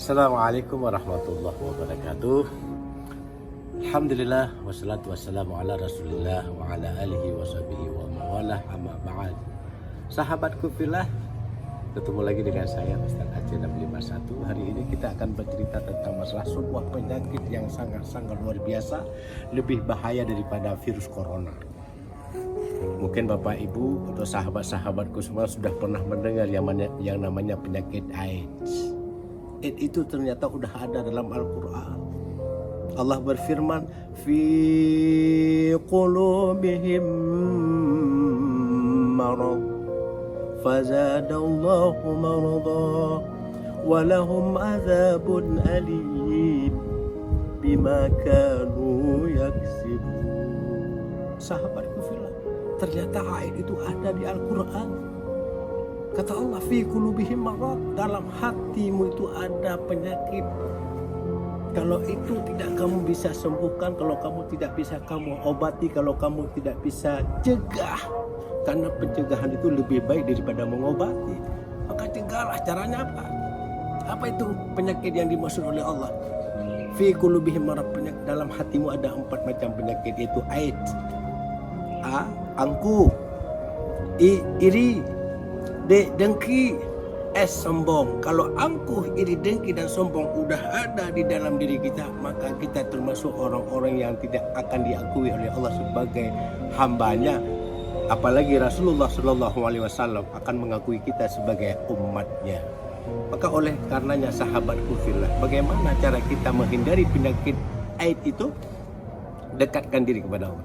Assalamualaikum warahmatullahi wabarakatuh. Alhamdulillah wassalatu wassalamu ala rasulillah wa ala alihi wa sahbihi wa mawalah amma ba'd. Sahabatku fillah, ketemu lagi dengan saya Ustaz Aceh 651. Hari ini kita akan bercerita tentang masalah sebuah penyakit yang sangat-sangat luar biasa, lebih bahaya daripada virus corona. Mungkin Bapak Ibu atau sahabat-sahabatku semua sudah pernah mendengar yang namanya penyakit AIDS. AIDS itu ternyata udah ada dalam Al-Quran. Allah berfirman, fi qulubihim marad fazadallahu marada walahum azabun alim bima kanu yaksibun. Sahabatku fillah, ternyata AIDS itu ada di Al-Quran. Kata Allah, fi qulubihim marad, dalam hatimu itu ada penyakit. Kalau itu tidak kamu bisa sembuhkan, kalau kamu tidak bisa kamu obati, kalau kamu tidak bisa cegah, karena pencegahan itu lebih baik daripada mengobati, maka cegahlah. Caranya apa? Apa itu penyakit yang dimaksud oleh Allah? Fi qulubihim marad, dalam hatimu ada 4 macam penyakit, yaitu AIDS, A. Angkuh, I. Iri, D. Dengki, S. Sombong. Kalau angkuh, iri, dengki, dan sombong udah ada di dalam diri kita, maka kita termasuk orang-orang yang tidak akan diakui oleh Allah sebagai hambanya. Apalagi Rasulullah SAW akan mengakui kita sebagai umatnya. Maka oleh karenanya sahabatku fillah, bagaimana cara kita menghindari penyakit AIDS itu? Dekatkan diri kepada Allah.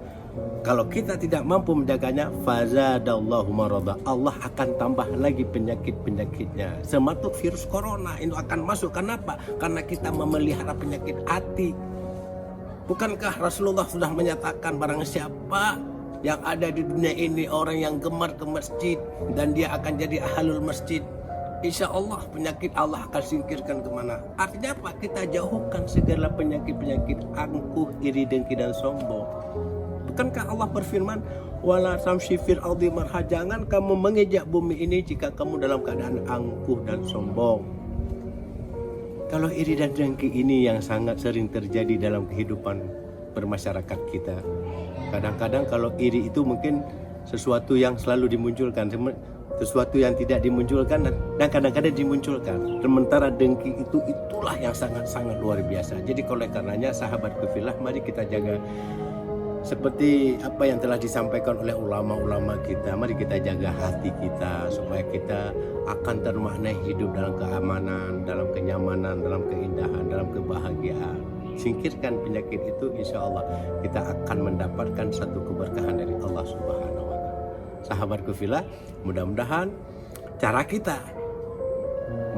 Kalau kita tidak mampu menjaganya, fazadallahu marada, Allah akan tambah lagi penyakit-penyakitnya. Termasuk virus corona itu akan masuk. Kenapa? Karena kita memelihara penyakit hati. Bukankah Rasulullah sudah menyatakan, barang siapa yang ada di dunia ini orang yang gemar ke masjid dan dia akan jadi ahlul masjid, insya Allah penyakit Allah akan singkirkan kemana. Artinya apa? Kita jauhkan segala penyakit-penyakit angkuh, iri, dengki, dan sombong. Bukankah Allah berfirman, wala tamshi fil ardi marha, jangan kamu mengejak bumi ini jika kamu dalam keadaan angkuh dan sombong. Kalau iri dan dengki ini yang sangat sering terjadi dalam kehidupan bermasyarakat kita. Kadang-kadang kalau iri itu mungkin sesuatu yang selalu dimunculkan, sesuatu yang tidak dimunculkan dan kadang-kadang dimunculkan. Sementara dengki itulah yang sangat-sangat luar biasa. Jadi oleh karenanya sahabatku fillah, mari kita jaga seperti apa yang telah disampaikan oleh ulama-ulama kita. Mari kita jaga hati kita supaya kita akan termaknai hidup dalam keamanan, dalam kenyamanan, dalam keindahan, dalam kebahagiaan. Singkirkan penyakit itu, insya Allah kita akan mendapatkan satu keberkahan dari Allah Subhanahu wa Ta'ala. Sahabatku fillah, mudah-mudahan cara kita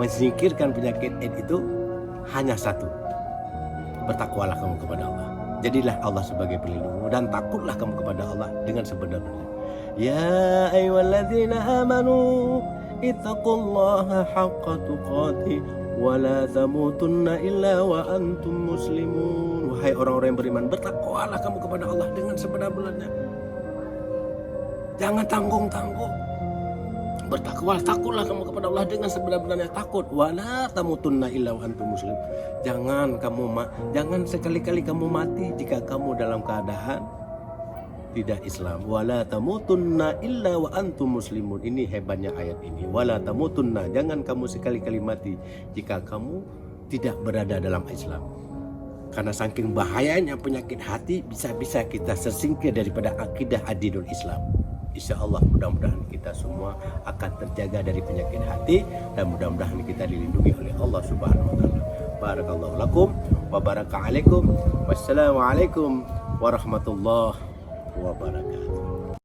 menyingkirkan penyakit AIDS itu hanya satu: bertakwalah kamu kepada Allah. Jadilah Allah sebagai pelindungmu dan takutlah kamu kepada Allah dengan sebenar-benarnya. Ya ayyuhalladzina amanu ittaqullaha haqqa tuqatih wa la tamutunna illa wa antum muslimun. Wahai orang-orang yang beriman, bertakwalah kamu kepada Allah dengan sebenar-benarnya. Jangan tanggung-tanggung. Takutlah kamu kepada Allah dengan sebenar-benarnya takut. Wala tamutunna illa wa antum muslim. Jangan sekali-kali kamu mati jika kamu dalam keadaan tidak Islam. Wala tamutunna illa wa antum muslimun. Ini hebatnya ayat ini. Wala tamutunna, jangan kamu sekali-kali mati jika kamu tidak berada dalam Islam. Karena saking bahayanya penyakit hati, bisa-bisa kita tersingkir daripada akidah adinul Islam. Insya Allah mudah-mudahan kita semua akan terjaga dari penyakit hati dan mudah-mudahan kita dilindungi oleh Allah Subhanahu wa Ta'ala. Barakallahu lakum wa baraka alaikum. Wassalamualaikum warahmatullahi wabarakatuh.